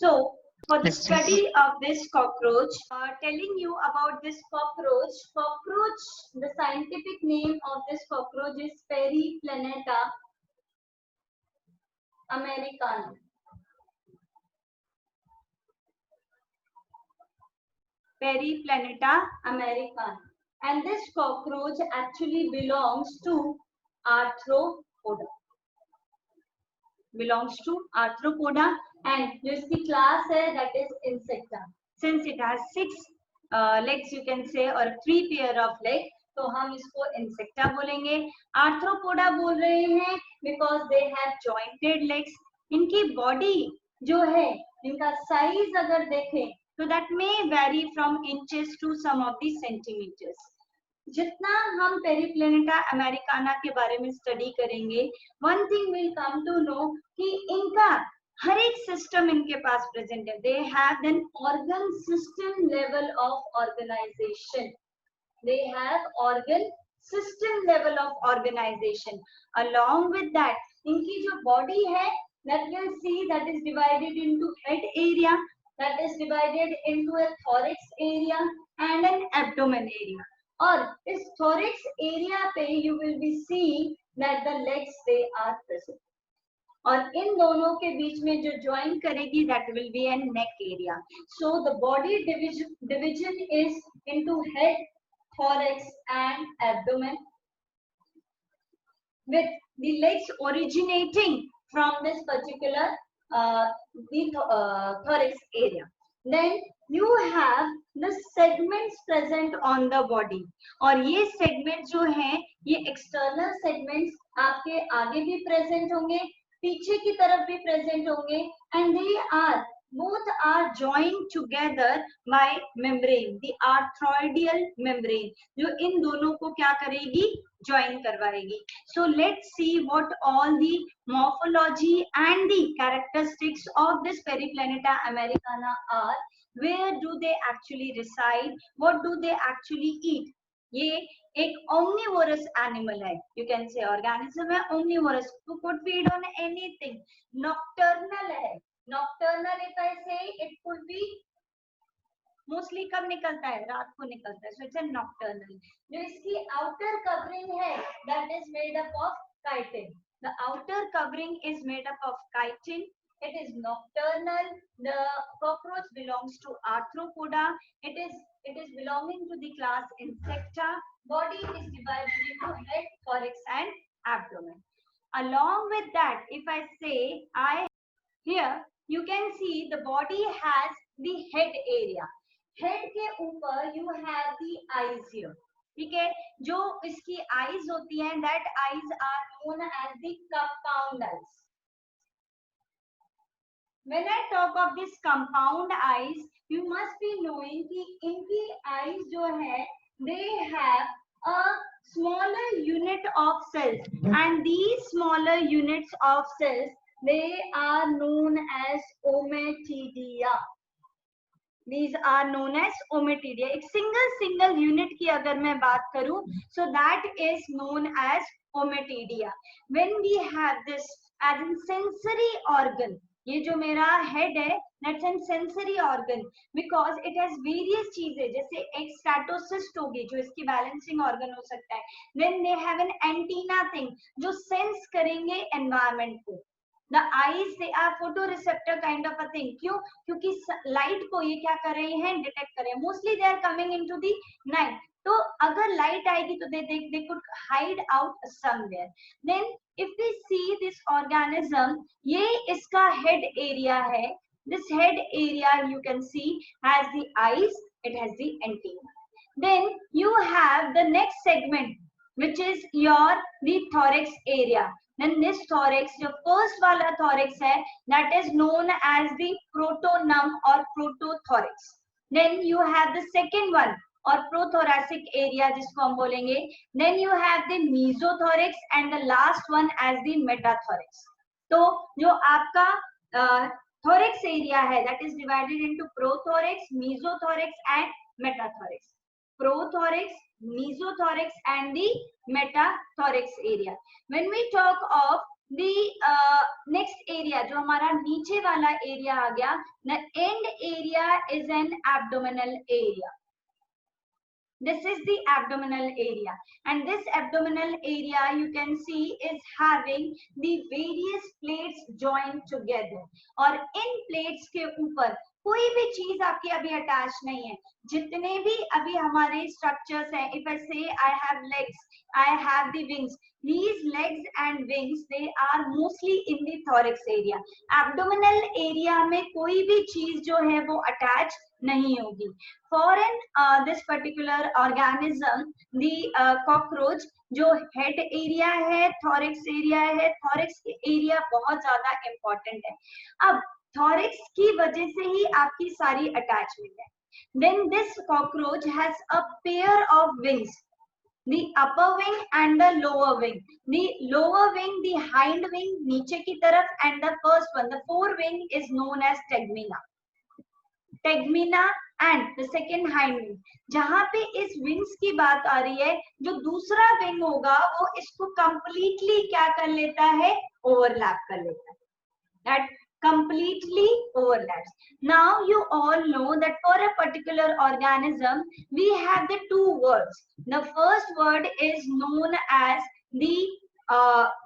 So, for the study of this cockroach, telling you about this cockroach. Cockroach, the scientific name of this cockroach is Periplaneta americana. Periplaneta americana. And this cockroach actually belongs to Arthropoda. Belongs to Arthropoda, and जो इसकी class है that is Insecta. Since it has 6 legs you can say or 3 pair of legs, तो हम इसको Insecta बोलेंगे. Arthropoda बोल रहे हैं because they have jointed legs. इनकी body जो है, इनका size अगर देखें तो that may vary from inches to some of the centimeters. जितना हम पेरिप्लेनेटा अमेरिकाना के बारे में स्टडी करेंगे, one thing will come to know कि इनका हर एक सिस्टम इनके पास प्रेजेंट है. They have an organ system level of organisation. They have organ system level of organisation. Along with that इनकी जो बॉडी है that will see that is divided into head area, that is divided into a thorax area and an abdomen area. और इस thorax area पे you will be seeing that the legs they are present. और इन दोनों के बीच में जो join करेगी that will be a neck area. So the body division is into head, thorax and abdomen, with the legs originating from this particular thorax area. Then you have the segments present on the body. और ये segments जो हैं, ये external segments आपके आगे भी present होंगे, पीछे की तरफ भी present होंगे, and they are both are joined together by membrane, the arthroidal membrane, जो इन दोनों को क्या करेगी, join करवाएगी. So let's see what all the morphology and the characteristics of this Periplaneta americana are. Where do they actually reside? What do they actually eat? ये एक omnivorous animal है. You can say organism है, omnivorous. To could feed on anything. Nocturnal है. Nocturnal if I say it could be mostly कब निकलता है, रात को निकलता है. So it's a nocturnal. जो इसकी outer covering है that is made up of chitin. The outer covering is made up of chitin. It is nocturnal. The cockroach belongs to Arthropoda. It is belonging to the class Insecta. Body is divided into head, thorax and abdomen. Along with that, if I say here you can see the body has the head area. Head के ऊपर you have the eyes here. ठीक है, जो इसकी eyes होती हैं, that eyes are known as the compound eyes. When I talk of this compound eyes, you must be knowing कि इनकी eyes जो है, they have a smaller unit of cells, and these smaller units of cells they are known as ommatidia. These are known as ommatidia. एक single unit की अगर मैं बात करूं, so that is known as ommatidia. When we have this as in sensory organ, ये जो मेरा head है, that's a sensory organ because it has various चीजें, जैसे एक statocyst होगी जो इसकी balancing organ हो सकता है. Then they have an antenna thing जो sense करेंगे environment को. The eyes they are photoreceptor kind of a thing. क्यों? क्योंकि light को ये क्या कर रहे हैं, detect कर रहे हैं. Mostly they are coming into the night. तो अगर light आएगी तो they could hide out somewhere. Then if we see this organism, ये इसका head area है. This head area you can see has the eyes, it has the antenna. Then you have the next segment which is the thorax area. Then this thorax, जो first वाला thorax है, that is known as the protonum or protothorax. Then you have the second one or prothoracic area जिसको हम बोलेंगे. Then you have the mesothorax and the last one as the metathorax. तो जो आपका thorax area है, that is divided into prothorax, mesothorax and metathorax. Prothorax, mesothorax and the metathorax area. When we talk of next area जो हमारा नीचे वाला area आ गया, the end area is an abdominal area. This is the abdominal area, and this abdominal area you can see is having the various plates joined together. और इन plates के ऊपर कोई भी चीज आपकी अभी अटैच नहीं है. जितने भी अभी हमारे structures हैं, if I say I have legs, I have the wings, these legs and wings they are mostly in the thorax area. Abdominal area में कोई भी चीज जो है वो attach नहीं होगी. For this particular organism, the cockroach जो head area है, thorax area है, thorax area बहुत ज्यादा important है. अब thorax की वजह से ही आपकी सारी attachment है. Then this cockroach has a pair of wings, the upper wing and the lower wing. The lower wing, the hind wing नीचे की तरफ, and the first one, the fore wing is known as tegmina. Tegmina and the second hind wing. जहां पे इस wings की बात आ रही है, जो दूसरा wing होगा वो इसको completely क्या कर लेता है, overlap कर लेता है. That completely overlaps. Now you all know that for a particular organism we have the two words. The first word is known as the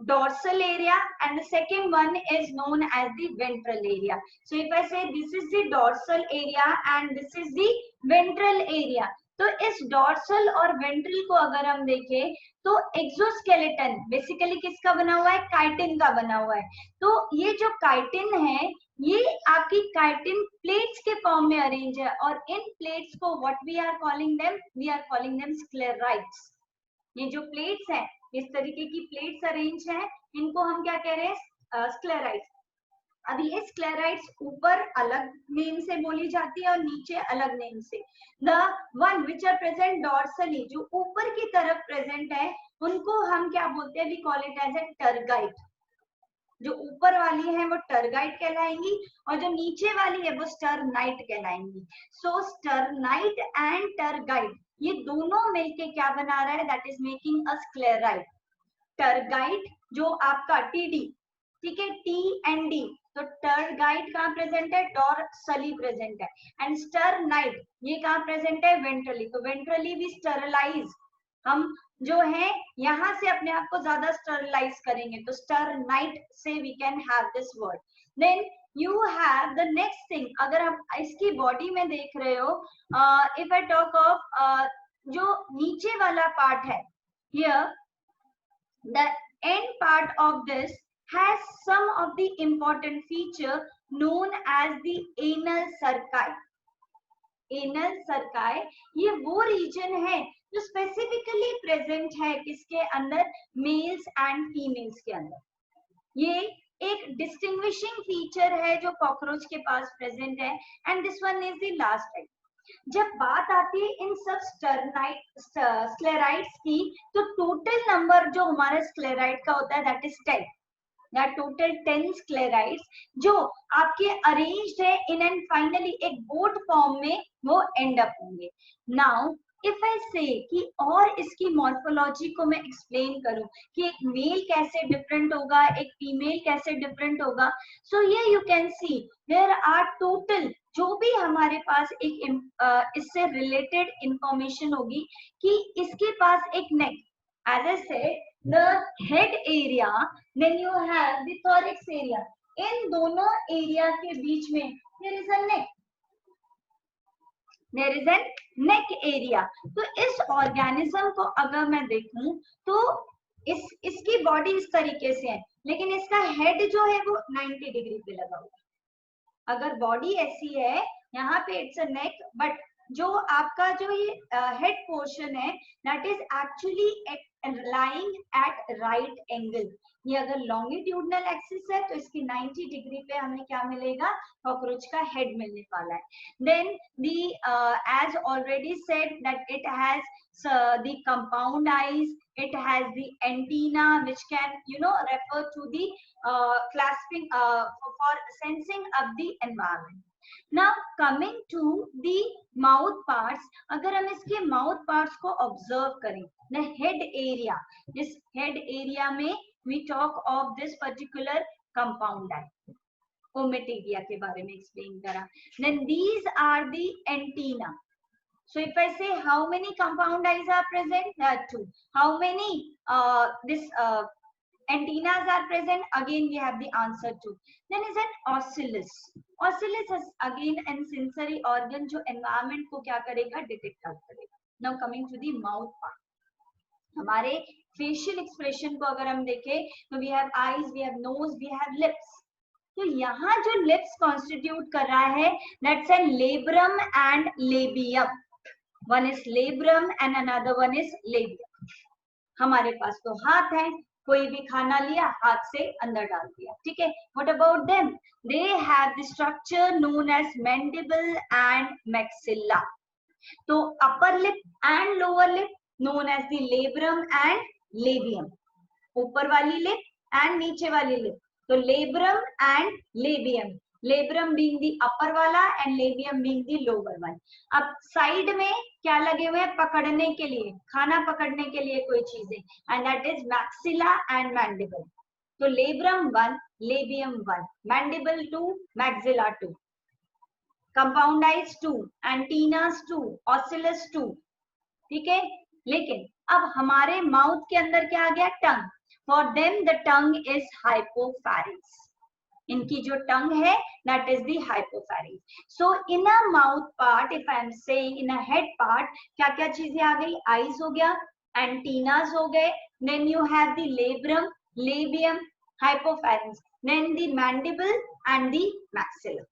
dorsal area, and the second one is known as the ventral area. So if I say this is the dorsal area and this is the ventral area, तो इस dorsal और ventral को अगर हम देखें तो exoskeleton basically किसका बना हुआ है, काइटिन का बना हुआ है. तो ये जो काइटिन है ये आपकी काइटिन प्लेट्स के फॉर्म में अरेंज है, और इन प्लेट्स को what we are calling them, we are calling them sclerites. ये जो प्लेट्स हैं, इस तरीके की प्लेट्स अरेंज हैं, इनको हम क्या कह रहे हैं, स्क्लेराइड्स. अभी ये स्क्लेराइड्स ऊपर अलग नेम से बोली जाती है और नीचे अलग नेम से. The one which are present dorsally, जो ऊपर की तरफ प्रेजेंट है, उनको हम क्या बोलते हैं, we call it as a tergite. जो ऊपर वाली है वो टर्गाइट कहलाएंगी और जो नीचे वाली है वो स्टर्नाइट कहलाएंगी. सो स्टर्नाइट एंड टर्गाइट ये दोनों मिलके क्या बना रहा है, that is making a sclerite. Tergite जो आपका टीडी, ठीक है, टी एंड डी, तो टर्गाइट कहाँ प्रेजेंट है, डॉर्सली प्रेजेंट है. एंड स्टर्नाइट ये कहाँ प्रेजेंट है, वेंट्रली. तो वेंट्रली भी स्टरलाइज, हम जो है यहाँ से अपने आप को ज्यादा स्टरलाइज करेंगे, तो स्टरनाइट से we can have this word. Then you have the next thing, अगर हम इसकी बॉडी में देख रहे हो, इफ आई टॉक ऑफ जो नीचे वाला पार्ट है, here the end part of this has some of the important feature known as the anal cerci. Anal cerci ये वो region है जो specifically present है किसके अंदर, males and females के अंदर. ये एक distinguishing feature है जो cockroach के पास present है, and this one is the last type. जब बात आती है इन सब स्क्लेराइड्स की, तो टोटल नंबर जो हमारा स्क्लेराइड का होता है that is 10. That total 10 sclerites जो आपके arranged है in and finally एक boat form में वो end up होंगे. Now if I say कि और इसकी morphology को मैं explain करूं कि एक male कैसे different होगा, एक female कैसे different होगा, so here you can see there are total जो भी हमारे पास एक इससे related information होगी कि इसके पास एक neck, as I said the head area, then you have the thorax area. इन दोनों एरिया के बीच में there is a neck, there is a neck area. तो इस ऑर्गेनिज्म को अगर मैं देखूं तो इसकी बॉडी इस तरीके से है, लेकिन इसका हेड जो है वो 90 डिग्री पे लगा हुआ है. अगर बॉडी ऐसी है, यहाँ पे इट्स अ नेक, बट जो आपका जो ये हेड पोर्शन है that is actually lying at right angle. ये अगर longitudinal axis है तो इसकी 90 डिग्री पे हमें क्या मिलेगा, कॉकरोच का हेड मिलने वाला है. Then the as already said that it has the compound eyes, it has the antenna which can refer to the clasping for sensing of the environment. Now coming to the mouth parts, अगर हम इसके mouth parts को observe करें, the head area, इस head area में we talk of this particular compound eye. Ommatidia के बारे में explain करा. Then these are the antenna. So if I say how many compound eyes are present, there are 2. How many antennas are present? Again we have the answer 2. Then is an ocellus. Ocellus is again an sensory organ जो environment को क्या करेगा, detect करेगा. Now coming to the mouth part. हमारे facial expression को अगर हम देखें तो we have eyes, we have nose, we have lips. तो यहाँ जो lips constitute कर रहा है, that's a labrum and labium. One is labrum and another one is labium. हमारे पास तो हाथ है, कोई भी खाना लिया हाथ से अंदर डाल दिया, ठीक है. What about them? They have the structure known as mandible and maxilla. तो upper lip and lower lip known as the labrum and labium. ऊपर वाली lip and नीचे वाली lip. तो labrum and labium. Labrum being the upper वाला and labium being the lower one. अब side में क्या लगे हुए हैं, पकड़ने के लिए, खाना पकड़ने के लिए कोई चीजें, and that is maxilla and mandible. तो labrum 1, labium 1, mandible 2, maxilla 2, compound eyes 2, antennas 2, ocellus 2, ठीक है. लेकिन अब हमारे माउथ के अंदर क्या आ गया, टंग. For them the tongue is hypopharynx. इनकी जो टंग है that is the hypopharynx. So in a mouth part, if I am saying in a head part, क्या क्या चीजें आ गई, eyes हो गया, antennas हो गए, then you have the labrum, labium, hypopharynx, then the mandible and the maxilla.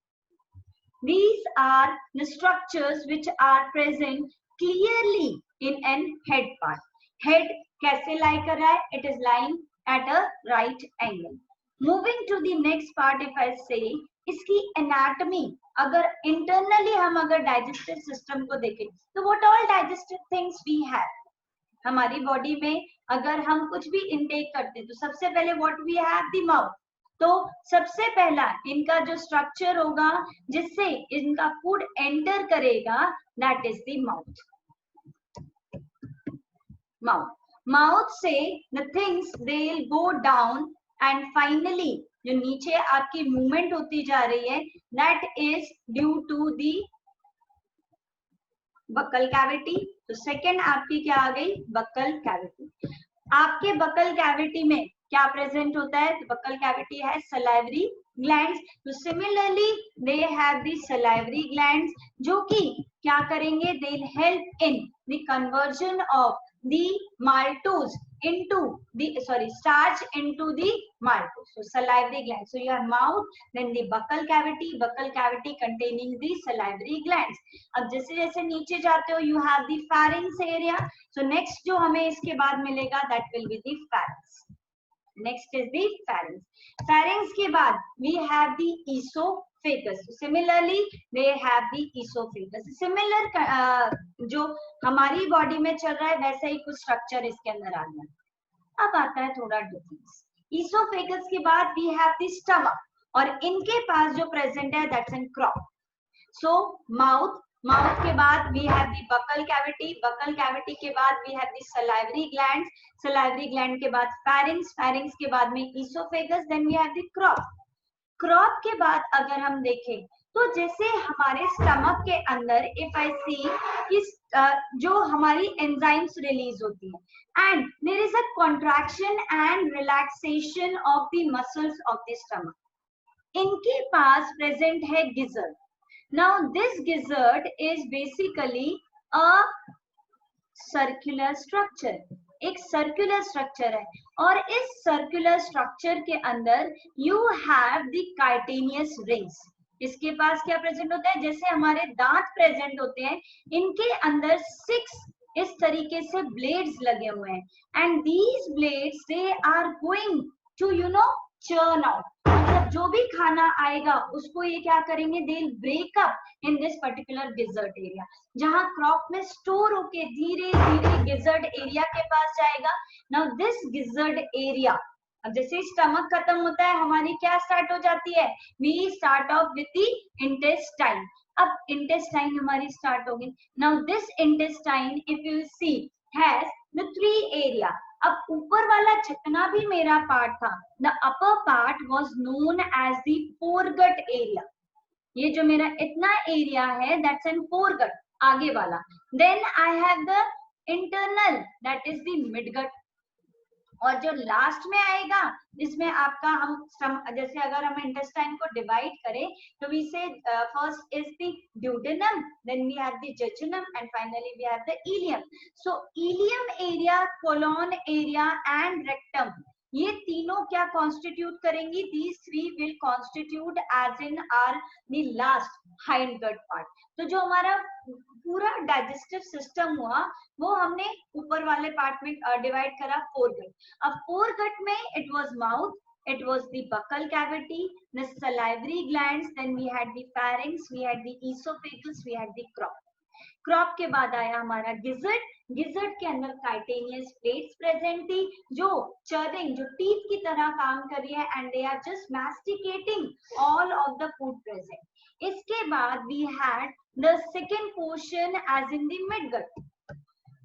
These are the structures which are present clearly in an head part. Head कैसे lie कर रहा है, it is lying at a right angle. Moving to the next part, if I say इसकी anatomy, अगर internally हम अगर digestive system को देखें तो what all digestive things we have, हमारी body में अगर हम कुछ भी intake करते हैं तो सबसे पहले what we have, the mouth. तो सबसे पहला इनका जो structure होगा जिससे इनका food enter करेगा, that is the mouth. Mouth से the things they'll go down and finally जो नीचे आपकी मूवमेंट होती जा रही है, that is due to the buccal cavity. तो सेकंड आपकी क्या आ गई, buccal cavity. आपके buccal cavity में क्या प्रेजेंट होता है, तो buccal cavity है salivary glands. तो similarly they have the salivary glands जो कि क्या करेंगे, they'll help in the conversion of the maltose into the starch into the maltose. So salivary glands. So you have mouth, then the buccal cavity containing the salivary glands. अब जैसे जैसे नीचे जाते हो you have the pharynx area. So next जो हमें इसके बाद मिलेगा that will be the pharynx. Next is the pharynx. Pharynx के बाद we have the esophagus. Similarly they have the esophagus. Similar जो हमारी बॉडी में चल रहा है वैसा ही कुछ स्ट्रक्चर इसके अंदर आ गया. अब आता है थोड़ा डिफरेंस. esophagus के बाद we have the stomach और इनके पास जो प्रेजेंट है that's in crop. So mouth के बाद we have the buccal cavity के बाद we have the salivary gland के बाद pharynx के बाद में esophagus, then we have the crop के बाद अगर हम देखें तो जैसे हमारे स्टमक के अंदर if I see इस जो हमारी एंजाइम्स रिलीज होती है and there is a contraction and relaxation of the muscles of the stomach. इनके पास प्रेजेंट है gizzard. Now this gizzard is basically a circular structure. एक सर्कुलर स्ट्रक्चर है और इस सर्कुलर स्ट्रक्चर के अंदर you have the chitinous rings. इसके पास क्या प्रेजेंट होता है, जैसे हमारे दांत प्रेजेंट होते हैं इनके अंदर 6 इस तरीके से ब्लेड्स लगे हुए हैं and these blades they are going to churn out. मतलब जो भी खाना आएगा उसको ये क्या करेंगे, they'll break up in this particular gizzard area. जहां क्रॉप में स्टोर होके धीरे धीरे gizzard area के पास जाएगा. Now this gizzard area, अब जैसे स्टमक खत्म होता है हमारी क्या स्टार्ट हो जाती है, we start off with the intestine. अब intestine हमारी स्टार्ट होगी. Now this intestine if you see has the 3 area. अब ऊपर वाला जितना भी मेरा पार्ट था, the upper part was known as the foregut area. ये जो मेरा इतना एरिया है दैट्स एन फोरगट, आगे वाला। Then I have the internal that is the midgut, और जो लास्ट में आएगा जिसमें आपका जैसे अगर हम इंटेस्टाइन को डिवाइड करें तो वी से first is the duodenum, then we have the jejunum and finally we have the ileum. So ileum area, colon area and rectum, ये तीनों क्या कॉन्स्टिट्यूट करेंगी? These three will constitute as in are the last hind gut part. तो जो हमारा पूरा digestive system हुआ वो हमने ऊपर वाले पार्ट में डिवाइड करा फोर गट। अब फोर गट में it was mouth, it was the buccal cavity, the salivary glands, then we had the pharynx, we had the esophagus, we had the crop. Crop के बाद आया हमारा गिजर्ड, गिजर्ड के अंदर काइटेनियस प्लेट्स प्रेजेंट थी जो churning, जो teeth की तरह काम कर रही है and they are just masticating all of the food present. इसके बाद we had the second portion as in the midgut.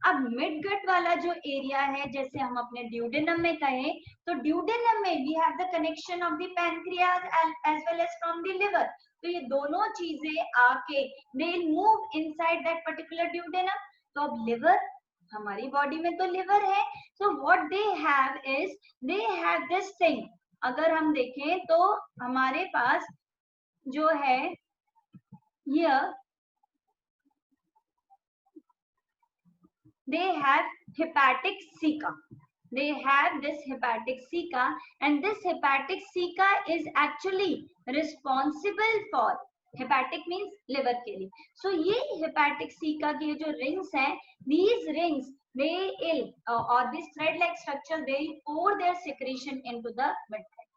अब मिडगट वाला जो एरिया है, जैसे हम अपने ड्यूडेनम में कहें तो ड्यूडेनम में we have the connection of the pancreas as well as from the liver. तो ये दोनों चीजें आके they move inside that particular duodenum. तो अब लिवर, हमारी बॉडी में तो लिवर है, so what they have is they have this thing. अगर हम देखें तो हमारे पास जो है here they have hepatic ceca. They have this hepatic ceca, and this hepatic ceca is actually responsible for, hepatic means liver के लिए। So ये hepatic ceca के जो rings हैं, these rings they will or this thread-like structure they pour their secretion into the midgut,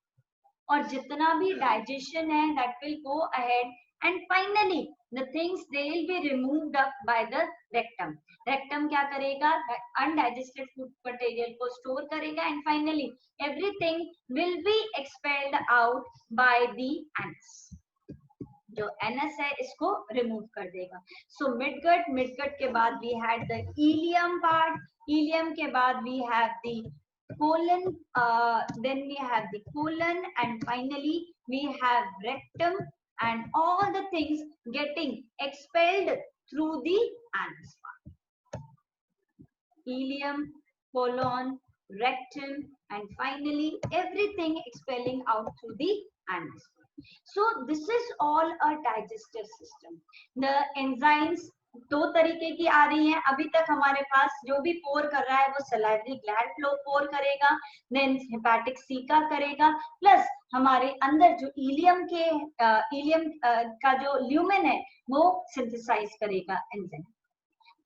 और जितना भी digestion है that will go ahead, and finally the things they will be removed up by the rectum. Rectum क्या करेगा? Undigested food material को store करेगा and finally everything will be expelled out by the anus. जो anus है इसको remove कर देगा। So midgut, midgut के बाद we had the ileum part, ileum के बाद we have the colon, then we have the colon, and finally we have rectum, and all the things getting expelled through the anus part. Ileum, colon, rectum, and finally everything expelling out through the anus. So this is all a digestive system. The enzymes दो तरीके की आ रही हैं। अभी तक हमारे पास जो भी पोर कर रहा है वो सलाइवरी ग्लैंड फ्लो पोर करेगा, देन हेपेटिक सीका करेगा, प्लस हमारे अंदर जो इलियम का जो ल्यूमेन है वो सिंथेसाइज करेगा enzyme.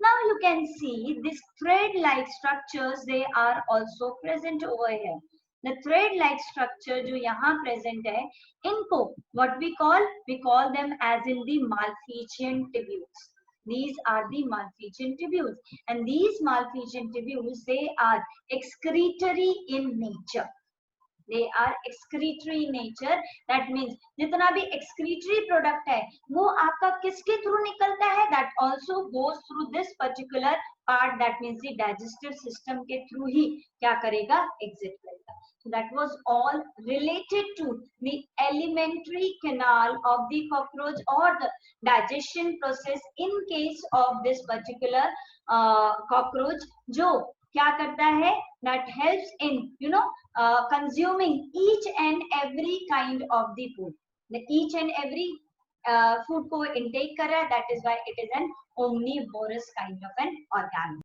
Now you can see these thread-like structures, they are also present over here. The thread-like structure जो यहाँ present है, इनको what we call them as in the Malpighian tubules. These are the Malpighian tubules, and these Malpighian tubules they are excretory in nature. They are excretory in nature. That means जितना भी excretory product है वो आपका किसके through निकलता है? That also goes through this particular part. That means the digestive system के through ही क्या करेगा? Exit करेगा. So that was all related to the alimentary canal of the cockroach or the digestion process in case of this particular cockroach जो क्या करता है? That helps in consuming each and every kind of the food. The each and every food को intake कर रहा है, that is why it is an omnivorous kind of an organ.